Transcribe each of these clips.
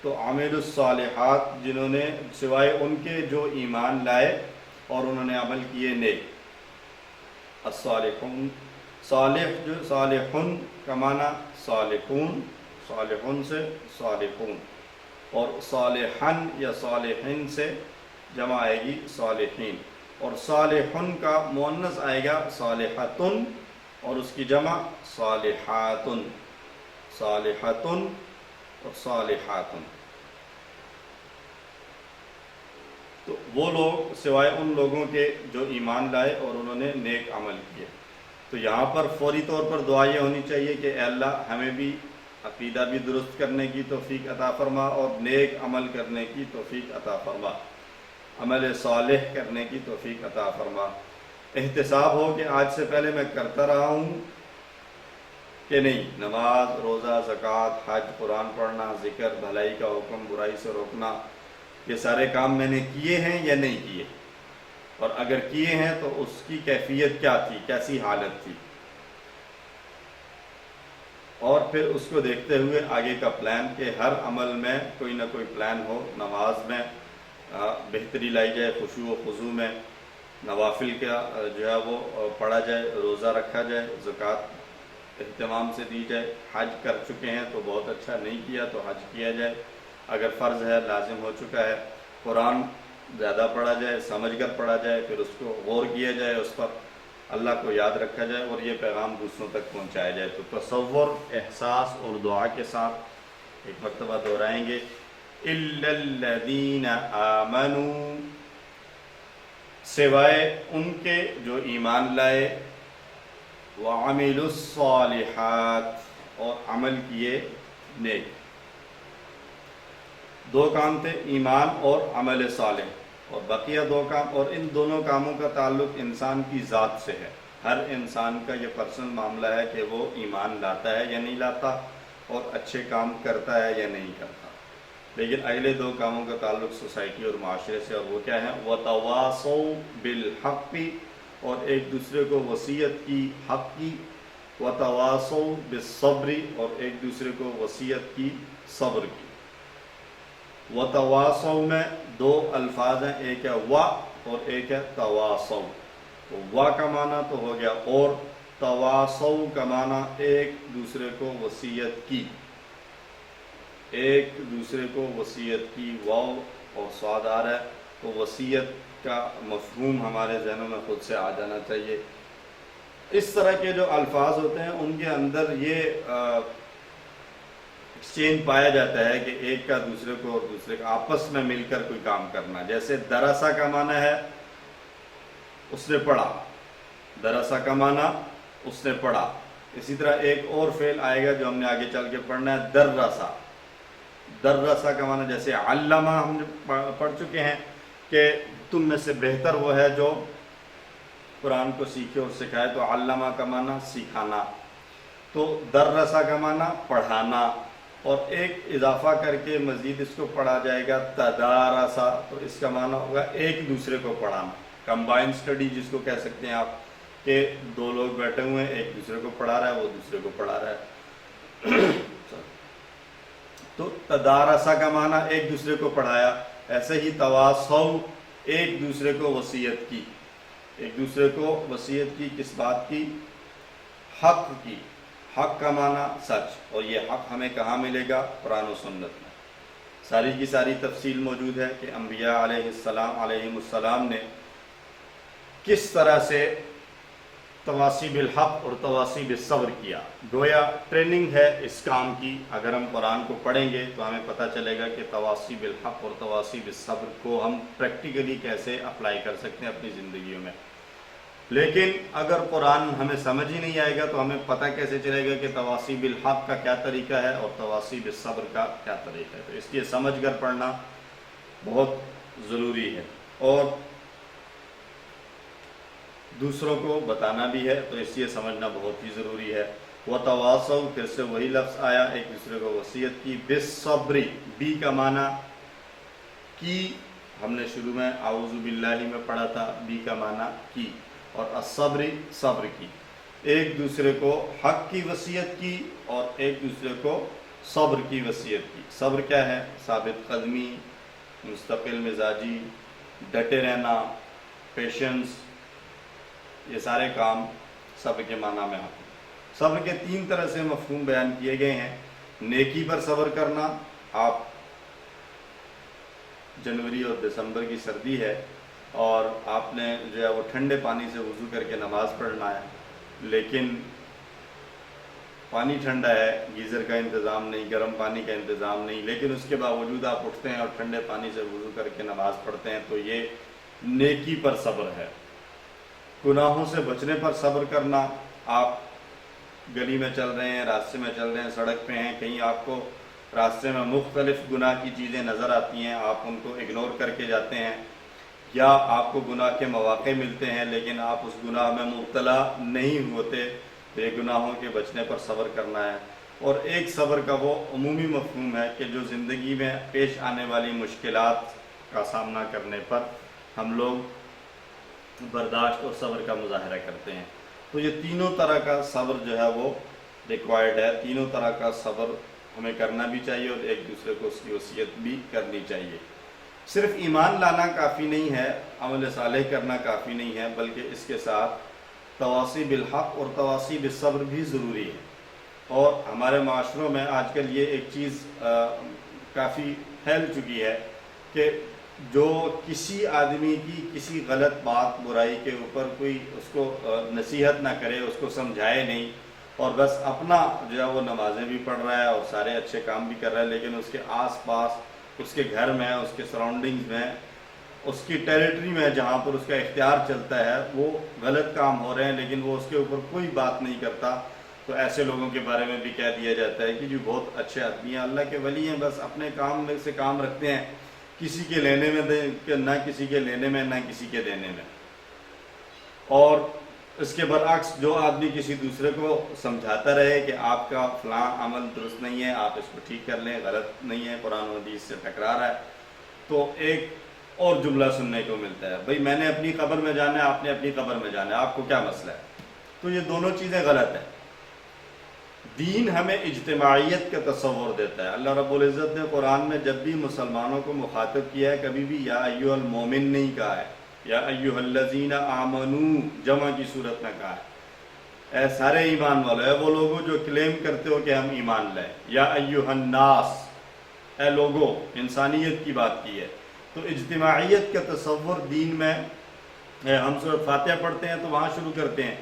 تو عامل الصالحات جنہوں نے سوائے ان کے جو ایمان لائے اور انہوں نے عمل کیے نیک. الصالحون صالح جو صالحن کا معنی صالحون، صالحن سے صالحون، اور صالحن یا صالحین سے جمع آئے گی صالحین، اور صالحن کا مؤنث آئے گا صالحتن اور اس کی جمع صالحاتن، صالحتن اور صالحاتن. تو وہ لوگ سوائے ان لوگوں کے جو ایمان لائے اور انہوں نے نیک عمل کیے. تو یہاں پر فوری طور پر دعا یہ ہونی چاہیے کہ اے اللہ ہمیں بھی عقیدہ بھی درست کرنے کی توفیق عطا فرما اور نیک عمل کرنے کی توفیق عطا فرما، عمل صالح کرنے کی توفیق عطا فرما. احتساب ہو کہ آج سے پہلے میں کرتا رہا ہوں کہ نہیں، نماز، روزہ، زکوٰۃ، حج، قرآن پڑھنا، ذکر، بھلائی کا حکم، برائی سے روکنا، یہ سارے کام میں نے کیے ہیں یا نہیں کیے، اور اگر کیے ہیں تو اس کی کیفیت کیا تھی، کیسی حالت تھی، اور پھر اس کو دیکھتے ہوئے آگے کا پلان کہ ہر عمل میں کوئی نہ کوئی پلان ہو. نماز میں بہتری لائی جائے، خشوع و خضوع میں، نوافل کا جو ہے وہ پڑھا جائے، روزہ رکھا جائے، زکوٰۃ اہتمام سے دی جائے. حج کر چکے ہیں تو بہت اچھا، نہیں کیا تو حج کیا جائے، اگر فرض ہے لازم ہو چکا ہے. قرآن زیادہ پڑھا جائے، سمجھ کر پڑھا جائے، پھر اس کو غور کیا جائے، اس پر اللہ کو یاد رکھا جائے اور یہ پیغام دوسروں تک پہنچایا جائے. تو تصور، احساس اور دعا کے ساتھ ایک مرتبہ دہرائیں گے. اِلَّا الَّذِينَ آمَنُوا، سوائے ان کے جو ایمان لائے، وَعَمِلُوا الصَّالِحَاتِ اور عمل کیے نیک. دو کام تھے، ایمان اور عمل صالح، اور بقیہ دو کام، اور ان دونوں کاموں کا تعلق انسان کی ذات سے ہے. ہر انسان کا یہ پرسنل معاملہ ہے کہ وہ ایمان لاتا ہے یا نہیں لاتا، اور اچھے کام کرتا ہے یا نہیں کرتا. لیکن اگلے دو کاموں کا تعلق سوسائٹی اور معاشرے سے، اور وہ کیا ہیں؟ وَتَوَاصَوْا بِالْحَقِّ، اور ایک دوسرے کو وصیت کی حق کی، وَتَوَاصَوْا بِالصَّبْرِ، اور ایک دوسرے کو وصیت کی صبر کی. وَتَوَاصَوْا میں دو الفاظ ہیں، ایک ہے وا اور ایک ہے تواصوا. تو وا کا معنی تو ہو گیا اور، تواصوا کا معنی ایک دوسرے کو وصیت کی، ایک دوسرے کو وصیت کی. واو اور صاد آ رہا ہے تو وصیت کا مفہوم ہمارے ذہنوں میں خود سے آ جانا چاہیے. اس طرح کے جو الفاظ ہوتے ہیں ان کے اندر یہ ایکسچینج پایا جاتا ہے کہ ایک کا دوسرے کو اور دوسرے کا آپس میں مل کر کوئی کام کرنا. جیسے درسا کا معنی ہے اس نے پڑھا، درسا کا معنی اس نے پڑھا. اسی طرح ایک اور فعل آئے گا جو ہم نے آگے چل کے پڑھنا ہے، درسا. درسا کا معنی جیسے علامہ ہم پڑھ چکے ہیں کہ تم میں سے بہتر وہ ہے جو قرآن کو سیکھے اور سکھائے، تو علامہ کا معنی سکھانا. تو درسا کا معنی پڑھانا، اور ایک اضافہ کر کے مزید اس کو پڑھا جائے گا تدارسا، تو اس کا معنی ہوگا ایک دوسرے کو پڑھانا. کمبائن اسٹڈی جس کو کہہ سکتے ہیں آپ، کہ دو لوگ بیٹھے ہوئے ہیں، ایک دوسرے کو پڑھا رہا ہے، وہ دوسرے کو پڑھا رہا ہے. تو تدارسا کا معنی ایک دوسرے کو پڑھایا. ایسے ہی تواصوا، ایک دوسرے کو وصیت کی، ایک دوسرے کو وصیت کی. کس بات کی؟ حق کی. حق کا معنی سچ، اور یہ حق ہمیں کہاں ملے گا؟ قرآن و سنت میں. ساری کی ساری تفصیل موجود ہے کہ انبیاء علیہم السلام نے کس طرح سے تواصی بالحق اور تواصی بالصبر کیا. گویا ٹریننگ ہے اس کام کی. اگر ہم قرآن کو پڑھیں گے تو ہمیں پتہ چلے گا کہ تواصی بالحق اور تواصی بالصبر کو ہم پریکٹیکلی کیسے اپلائی کر سکتے ہیں اپنی زندگیوں میں. لیکن اگر قرآن ہمیں سمجھ ہی نہیں آئے گا تو ہمیں پتہ کیسے چلے گا کہ تواصی بالحق کا کیا طریقہ ہے اور تواصی بالصبر کا کیا طریقہ ہے. تو اس لیے سمجھ کر پڑھنا بہت ضروری ہے، اور دوسروں کو بتانا بھی ہے، تو اس لیے سمجھنا بہت ہی ضروری ہے. وَتَوَاصَوْا، پھر سے وہی لفظ آیا، ایک دوسرے کو وصیت کی. بِالصَّبْرِ، بی کا معنی کی، ہم نے شروع میں اعوذ باللہ میں پڑھا تھا، بی کا معنی کی، اور الصبر، صبر کی. ایک دوسرے کو حق کی وصیت کی اور ایک دوسرے کو صبر کی وصیت کی۔ صبر کیا ہے؟ ثابت قدمی، مستقل مزاجی، ڈٹے رہنا، پیشنس، یہ سارے کام صبر کے معنی میں آتے ہیں۔ صبر کے 3 طرح سے مفہوم بیان کیے گئے ہیں۔ نیکی پر صبر کرنا، آپ جنوری اور دسمبر کی سردی ہے اور آپ نے جو ہے وہ ٹھنڈے پانی سے وضو کر کے نماز پڑھنا ہے، لیکن پانی ٹھنڈا ہے، گیزر کا انتظام نہیں، گرم پانی کا انتظام نہیں، لیکن اس کے باوجود آپ اٹھتے ہیں اور ٹھنڈے پانی سے وضو کر کے نماز پڑھتے ہیں، تو یہ نیکی پر صبر ہے۔ گناہوں سے بچنے پر صبر کرنا، آپ گلی میں چل رہے ہیں، راستے میں چل رہے ہیں، سڑک پہ ہیں، کہیں آپ کو راستے میں مختلف گناہ کی چیزیں نظر آتی ہیں، آپ ان کو اگنور کر کے جاتے ہیں، یا آپ کو گناہ کے مواقع ملتے ہیں لیکن آپ اس گناہ میں مبتلا نہیں ہوتے، تو یہ گناہوں کے بچنے پر صبر کرنا ہے۔ اور ایک صبر کا وہ عمومی مفہوم ہے کہ جو زندگی میں پیش آنے والی مشکلات کا سامنا کرنے پر ہم لوگ برداشت اور صبر کا مظاہرہ کرتے ہیں۔ تو یہ تینوں طرح کا صبر جو ہے وہ ریکوائرڈ ہے، تینوں طرح کا صبر ہمیں کرنا بھی چاہیے اور ایک دوسرے کو اس کی وصیت بھی کرنی چاہیے۔ صرف ایمان لانا کافی نہیں ہے، عمل صالح کرنا کافی نہیں ہے، بلکہ اس کے ساتھ تواصی بالحق اور تواصی بالصبر بھی ضروری ہے۔ اور ہمارے معاشروں میں آج کل یہ ایک چیز کافی پھیل چکی ہے کہ جو کسی آدمی کی کسی غلط بات برائی کے اوپر کوئی اس کو نصیحت نہ کرے، اس کو سمجھائے نہیں، اور بس اپنا جو ہے وہ نمازیں بھی پڑھ رہا ہے اور سارے اچھے کام بھی کر رہا ہے، لیکن اس کے آس پاس، اس کے گھر میں، اس کے سراؤنڈنگز میں، اس کی ٹیریٹری میں جہاں پر اس کا اختیار چلتا ہے، وہ غلط کام ہو رہے ہیں لیکن وہ اس کے اوپر کوئی بات نہیں کرتا، تو ایسے لوگوں کے بارے میں بھی کہہ دیا جاتا ہے کہ جو بہت اچھے آدمی ہیں، اللہ کے ولی ہیں، بس اپنے کام میں سے کام رکھتے ہیں، کسی کے لینے میں نہ کسی کے لینے میں نہ کسی کے دینے میں۔ اور اس کے برعکس جو آدمی کسی دوسرے کو سمجھاتا رہے کہ آپ کا فلاں عمل درست نہیں ہے، آپ اس کو ٹھیک کر لیں، غلط نہیں ہے، قرآن و حدیث سے ٹکرا رہا ہے، تو ایک اور جملہ سننے کو ملتا ہے، بھئی میں نے اپنی قبر میں جانا ہے، آپ نے اپنی قبر میں جانا ہے، آپ کو کیا مسئلہ ہے؟ تو یہ دونوں چیزیں غلط ہیں۔ دین ہمیں اجتماعیت کا تصور دیتا ہے۔ اللہ رب العزت نے قرآن میں جب بھی مسلمانوں کو مخاطب کیا ہے، کبھی بھی یا ایھا المومن نہیں کہا ہے، یا ایھا الذین آمنو جمع کی صورت میں کہا ہے، اے سارے ایمان والو، اے وہ لوگوں جو کلیم کرتے ہو کہ ہم ایمان لائے، یا ایھا الناس، اے لوگو، انسانیت کی بات کی ہے۔ تو اجتماعیت کا تصور دین میں، ہم سورۃ فاتحہ پڑھتے ہیں تو وہاں شروع کرتے ہیں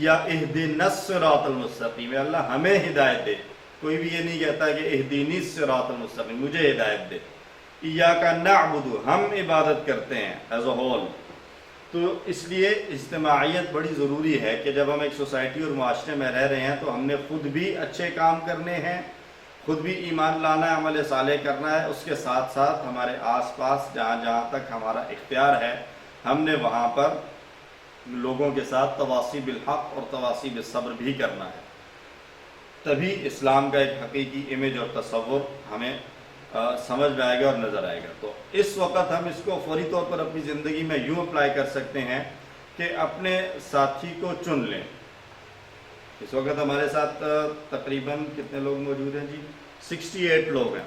یا اہدنا الصراط المستقیم، اللہ ہمیں ہدایت دے، کوئی بھی یہ نہیں کہتا کہ اہدنی الصراط المستقیم، مجھے ہدایت دے۔ ایاک نعبد، ہم عبادت کرتے ہیں ایز اے ہول۔ تو اس لیے اجتماعیت بڑی ضروری ہے کہ جب ہم ایک سوسائٹی اور معاشرے میں رہ رہے ہیں تو ہم نے خود بھی اچھے کام کرنے ہیں، خود بھی ایمان لانا ہے، عمل صالح کرنا ہے، اس کے ساتھ ساتھ ہمارے آس پاس جہاں جہاں تک ہمارا اختیار ہے ہم نے وہاں پر لوگوں کے ساتھ تواصی بالحق اور تواصی بالصبر بھی کرنا ہے۔ تبھی اسلام کا ایک حقیقی امیج اور تصور ہمیں سمجھ میں آئے گا اور نظر آئے گا۔ تو اس وقت ہم اس کو فوری طور پر اپنی زندگی میں یوں اپلائی کر سکتے ہیں کہ اپنے ساتھی کو چن لیں۔ اس وقت ہمارے ساتھ تقریباً کتنے لوگ موجود ہیں جی؟ 68 لوگ ہیں۔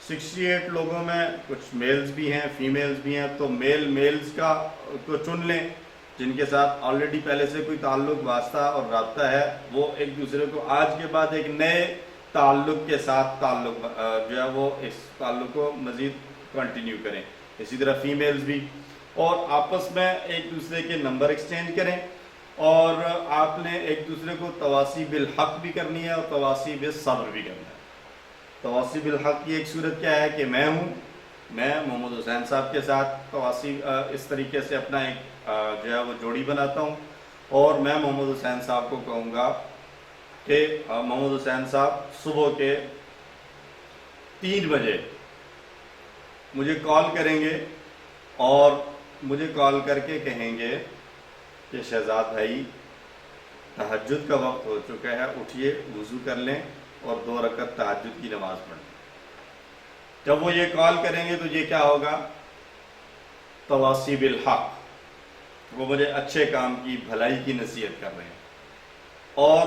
68 لوگوں میں کچھ میلز بھی ہیں، فیمیلز بھی ہیں، تو میلز کو چن لیں جن کے ساتھ آلریڈی پہلے سے کوئی تعلق، واسطہ اور رابطہ ہے، وہ ایک دوسرے کو آج کے بعد ایک نئے تعلق کے ساتھ تعلق جو ہے وہ اس تعلق کو مزید کنٹینیو کریں۔ اسی طرح فیمیلز بھی، اور آپس میں ایک دوسرے کے نمبر ایکسچینج کریں، اور آپ نے ایک دوسرے کو تواصی بالحق بھی کرنی ہے اور تواصی بالصبر بھی کرنا ہے۔ تواصی بالحق کی ایک صورت کیا ہے کہ میں محمد حسین صاحب کے ساتھ تواصی اس طریقے سے اپنا ایک جو ہے وہ جوڑی بناتا ہوں، اور میں محمد حسین صاحب کو کہوں گا کہ محمد حسین صاحب صبح کے 3 بجے مجھے کال کریں گے اور مجھے کال کر کے کہیں گے کہ شہزاد بھائی تہجد کا وقت ہو چکا ہے، اٹھیے، وضو کر لیں اور 2 رکعت تہجد کی نماز پڑھیں۔ جب وہ یہ کال کریں گے تو یہ کیا ہوگا؟ تواصی بالحق، وہ مجھے اچھے کام کی، بھلائی کی نصیحت کر رہے ہیں۔ اور